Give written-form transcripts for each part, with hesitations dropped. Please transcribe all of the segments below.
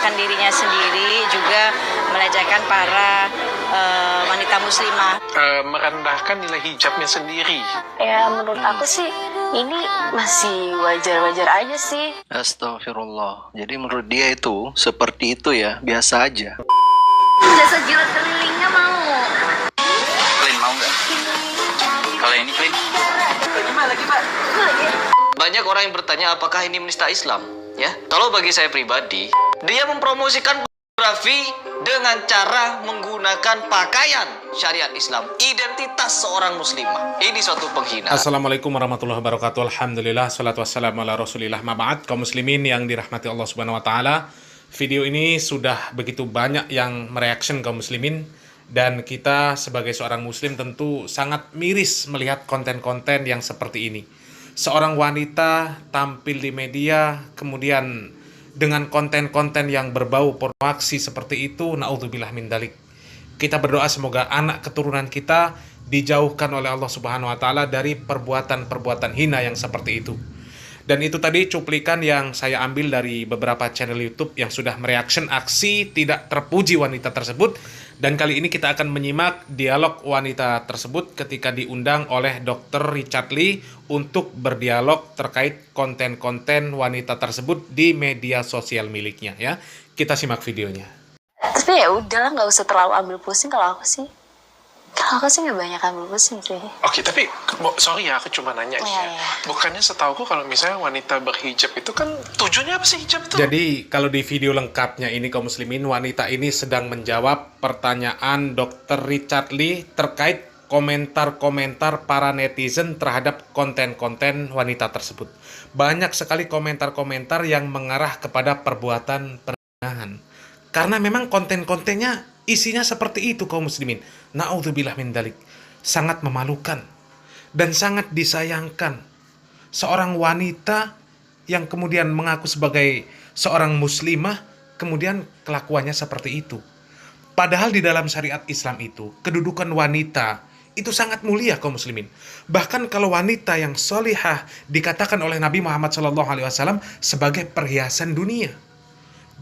melecehkan dirinya sendiri, juga melecehkan para wanita muslimah. Merendahkan nilai hijabnya sendiri. Ya menurut aku sih ini masih wajar-wajar aja sih. Astagfirullah. Jadi menurut dia itu seperti itu ya, biasa aja. Jasa jilat kelilingnya mau. Clean mau nggak? Kalau ini clean? Gimana lagi, Pak? Banyak orang yang bertanya apakah ini menista Islam, ya? Kalau bagi saya pribadi, dia mempromosikan pornografi dengan cara menggunakan pakaian syariat Islam, identitas seorang muslimah. Ini suatu penghinaan. Assalamualaikum warahmatullahi wabarakatuh. Alhamdulillah, salatu wassalamu ala rasulillah. Ma'ba'ad, kaum muslimin yang dirahmati Allah subhanahu wa ta'ala. Video ini sudah begitu banyak yang mereaction kaum muslimin, dan kita sebagai seorang muslim tentu sangat miris melihat konten-konten yang seperti ini. Seorang wanita tampil di media, kemudian dengan konten-konten yang berbau pornografi seperti itu, naudzubillah min dzalik. Kita berdoa semoga anak keturunan kita dijauhkan oleh Allah Subhanahu wa taala dari perbuatan-perbuatan hina yang seperti itu. Dan itu tadi cuplikan yang saya ambil dari beberapa channel YouTube yang sudah mereaction aksi tidak terpuji wanita tersebut. Dan kali ini kita akan menyimak dialog wanita tersebut ketika diundang oleh Dr. Richard Lee untuk berdialog terkait konten-konten wanita tersebut di media sosial miliknya, ya. Kita simak videonya. Tapi ya udahlah, nggak usah terlalu ambil pusing kalau aku sih. Kalau aku sih nggak banyak ambil pusing sih. Oke, tapi sorry ya, aku cuma nanya Oh, ya. iya. Bukannya setauku kalau misalnya wanita berhijab itu kan tujuannya apa sih hijab itu? Jadi kalau di video lengkapnya ini kaum muslimin, wanita ini sedang menjawab pertanyaan Dr. Richard Lee terkait komentar-komentar para netizen terhadap konten-konten wanita tersebut. Banyak sekali komentar-komentar yang mengarah kepada perbuatan perzinahan. Karena memang konten-kontennya isinya seperti itu kaum muslimin. Na'udzubillah min dzalik. Sangat memalukan dan sangat disayangkan. Seorang wanita yang kemudian mengaku sebagai seorang muslimah, kemudian kelakuannya seperti itu. Padahal di dalam syariat Islam itu, kedudukan wanita itu sangat mulia kaum muslimin. Bahkan kalau wanita yang solihah dikatakan oleh Nabi Muhammad SAW sebagai perhiasan dunia.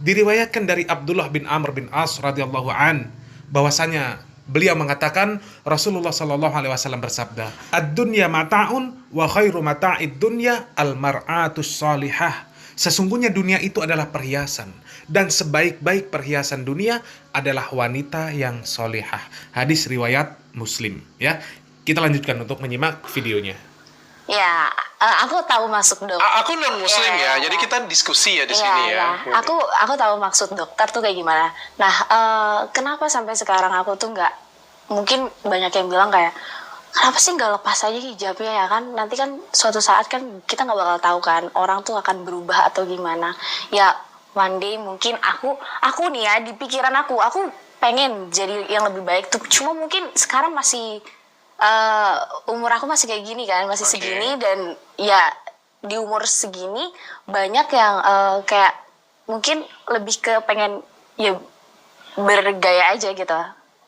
Diriwayatkan dari Abdullah bin Amr bin As radhiyallahu an bahwasanya beliau mengatakan Rasulullah SAW bersabda, "Ad-dunya mata'un wa khairu mata'id dunya al-mar'atus salihah." Sesungguhnya dunia itu adalah perhiasan, dan sebaik-baik perhiasan dunia adalah wanita yang solihah. Hadis riwayat Muslim, ya. Kita lanjutkan untuk menyimak videonya. Ya, aku tahu masuk dok. Aku non muslim ya, jadi kita diskusi ya di sini ya. Aku tahu maksud dokter tuh kayak gimana. Nah, kenapa sampai sekarang aku tuh nggak, mungkin banyak yang bilang kayak, kenapa sih nggak lepas aja hijabnya ya kan? Nanti kan suatu saat kan kita nggak bakal tahu kan, orang tuh akan berubah atau gimana. Ya, one day mungkin aku nih ya, di pikiran aku pengen jadi yang lebih baik tuh. Cuma mungkin sekarang masih umur aku masih kayak gini kan, masih segini, dan ya di umur segini banyak yang kayak mungkin lebih ke pengen ya bergaya aja gitu.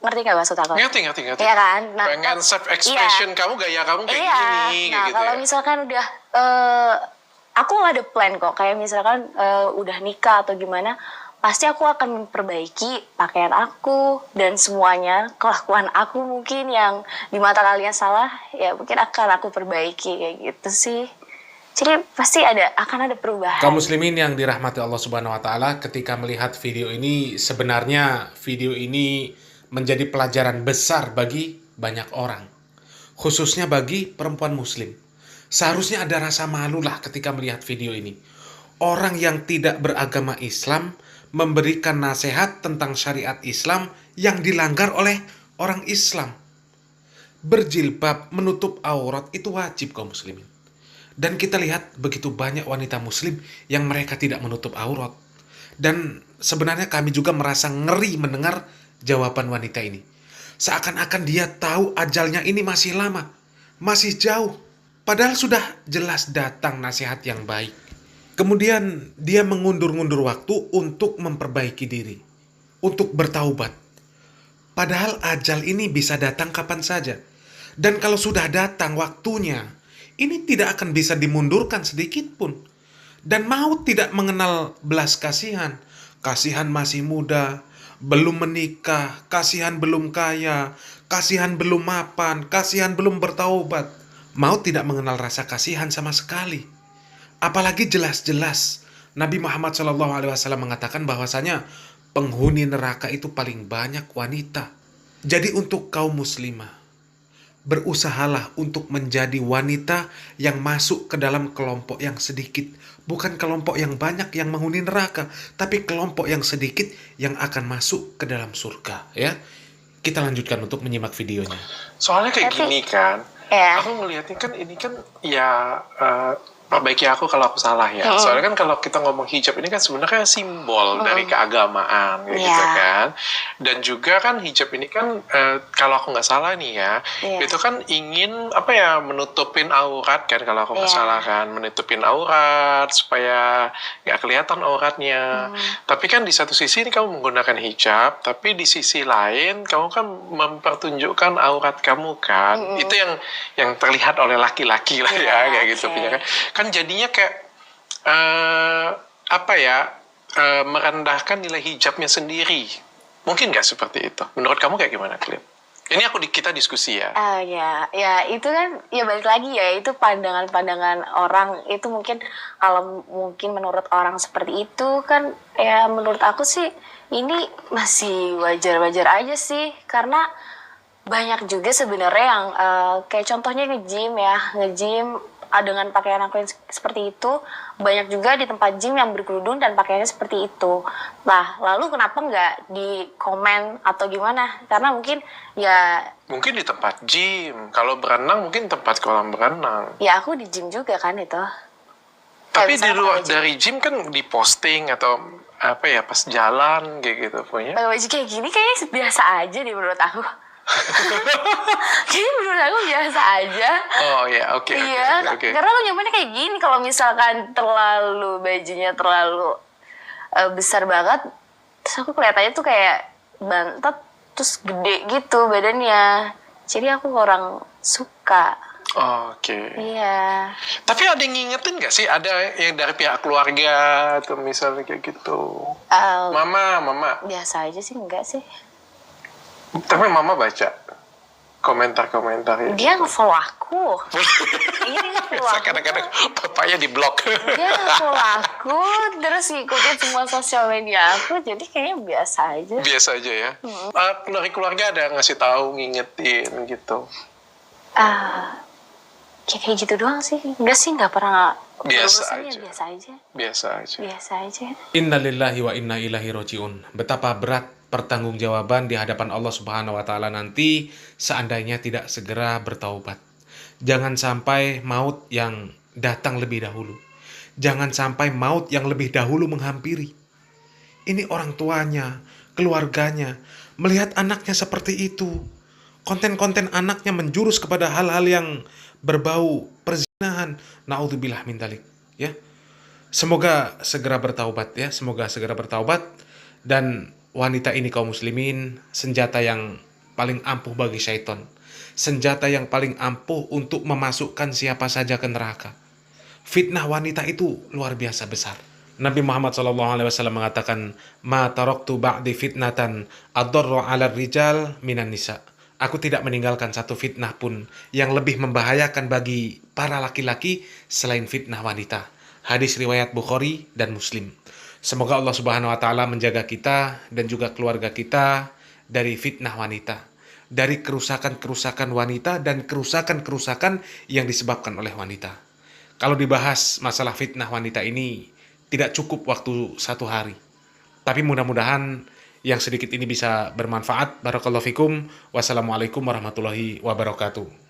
Ngerti nggak maksud aku? Ngerti. Iya kan? Nah, pengen self expression, kamu gaya kamu kayak iya. gini, Nah, kayak gitu kalau ya. misalkan udah aku ada plan kok, kayak misalkan udah nikah atau gimana, pasti aku akan memperbaiki pakaian aku dan semuanya, kelakuan aku mungkin yang di mata kalian salah, ya mungkin akan aku perbaiki kayak gitu sih. Jadi pasti akan ada perubahan. Kaum muslimin yang dirahmati Allah Subhanahu wa taala, ketika melihat video ini, sebenarnya video ini menjadi pelajaran besar bagi banyak orang, khususnya bagi perempuan muslim. Seharusnya ada rasa malulah ketika melihat video ini. Orang yang tidak beragama Islam memberikan nasihat tentang syariat Islam yang dilanggar oleh orang Islam. Berjilbab, menutup aurat itu wajib kaum muslimin. Dan kita lihat begitu banyak wanita muslim yang mereka tidak menutup aurat. Dan sebenarnya kami juga merasa ngeri mendengar jawaban wanita ini. Seakan-akan dia tahu ajalnya ini masih lama, masih jauh. Padahal sudah jelas datang nasihat yang baik. Kemudian dia mengundur-ngundur waktu untuk memperbaiki diri, untuk bertaubat. Padahal ajal ini bisa datang kapan saja. Dan kalau sudah datang waktunya, ini tidak akan bisa dimundurkan sedikit pun. Dan maut tidak mengenal belas kasihan. kasihan masih muda, belum menikah, kasihan belum kaya, kasihan belum mapan, kasihan belum bertaubat. Maut tidak mengenal rasa kasihan sama sekali. Apalagi jelas-jelas Nabi Muhammad SAW mengatakan bahwasanya penghuni neraka itu paling banyak wanita. Jadi untuk kaum muslimah, berusahalah untuk menjadi wanita yang masuk ke dalam kelompok yang sedikit. Bukan kelompok yang banyak yang menghuni neraka, tapi kelompok yang sedikit yang akan masuk ke dalam surga. Ya, kita lanjutkan untuk menyimak videonya. Soalnya kayak gini kan, Ya. aku ngelihatnya kan ini kan ya perbaiki aku kalau aku salah ya. Soalnya kan kalau kita ngomong hijab ini kan sebenarnya simbol dari keagamaan kayak gitu kan. Dan juga kan hijab ini kan kalau aku nggak salah nih ya, itu kan ingin apa ya, menutupin aurat kan kalau aku nggak salah kan, menutupin aurat supaya nggak kelihatan auratnya. Tapi kan di satu sisi ini kamu menggunakan hijab, tapi di sisi lain kamu kan mempertunjukkan aurat kamu kan. Itu yang terlihat oleh laki-laki lah ya kayak gitu punya kan jadinya kayak apa ya, merendahkan nilai hijabnya sendiri. Mungkin nggak seperti itu? Menurut kamu kayak gimana, Clint? Ini kita diskusi ya. Ya itu kan ya balik lagi ya, itu pandangan-pandangan orang. Itu mungkin kalau mungkin menurut orang seperti itu kan ya, menurut aku sih ini masih wajar-wajar aja sih, karena banyak juga sebenarnya yang kayak contohnya nge-gym ya, dengan pakaian aku yang seperti itu. Banyak juga di tempat gym yang berkerudung dan pakaiannya seperti itu. Nah, lalu kenapa nggak di komen atau gimana? Karena mungkin mungkin di tempat gym. Kalau berenang mungkin tempat kolam berenang. ya aku di gym juga kan itu. Tapi Kayak di luar misalnya dari gym kan diposting atau apa ya, pas jalan kayak gitu punya. pakai baju kayak gini kayaknya biasa aja deh menurut aku. Kayaknya menurut aku biasa aja. Oh ya, oke. Iya, karena lo nyamannya kayak gini. Kalau misalkan bajunya terlalu besar banget, terus aku kelihatannya tuh kayak bantet, terus gede gitu badannya. Jadi aku kurang suka. Oke. Iya. Tapi ada yang ngingetin nggak sih? Ada yang dari pihak keluarga atau misalnya kayak gitu? Mama. Biasa aja sih, enggak sih. Tapi mama baca komentar-komentar ya. Dia nge-follow aku. Iya, dia nge-follow aku. Kadang-kadang bapaknya di blok. Dia nge-follow aku, terus ngikutin semua sosial media aku, jadi kayaknya biasa aja. Biasa aja ya. Dari keluarga ada ngasih tahu, ngingetin gitu. Kayak gitu doang sih. Enggak sih, nggak pernah. Biasa Urusannya aja. biasa aja. Biasa aja. Innalillahi wa inna ilaihi roji'un. Betapa berat pertanggungjawaban di hadapan Allah Subhanahu wa taala nanti seandainya tidak segera bertaubat. Jangan sampai maut yang datang lebih dahulu. Jangan sampai maut yang lebih dahulu menghampiri. Ini orang tuanya, keluarganya melihat anaknya seperti itu. Konten-konten anaknya menjurus kepada hal-hal yang berbau perzinahan. Naudzubillah min dzalik, ya. Semoga segera bertaubat ya, semoga segera bertaubat. Dan wanita ini kaum muslimin, senjata yang paling ampuh bagi syaitan. Senjata yang paling ampuh untuk memasukkan siapa saja ke neraka. Fitnah wanita itu luar biasa besar. Nabi Muhammad SAW mengatakan, "Ma taraktu ba'di fitnatan adarru 'ala rijal minan nisa." Aku tidak meninggalkan satu fitnah pun yang lebih membahayakan bagi para laki-laki selain fitnah wanita. Hadis riwayat Bukhari dan Muslim. Semoga Allah Subhanahu wa taala menjaga kita dan juga keluarga kita dari fitnah wanita, dari kerusakan-kerusakan wanita dan kerusakan-kerusakan yang disebabkan oleh wanita. Kalau dibahas masalah fitnah wanita ini tidak cukup waktu 1 hari. Tapi mudah-mudahan yang sedikit ini bisa bermanfaat. Barakallahu fikum. Wassalamualaikum warahmatullahi wabarakatuh.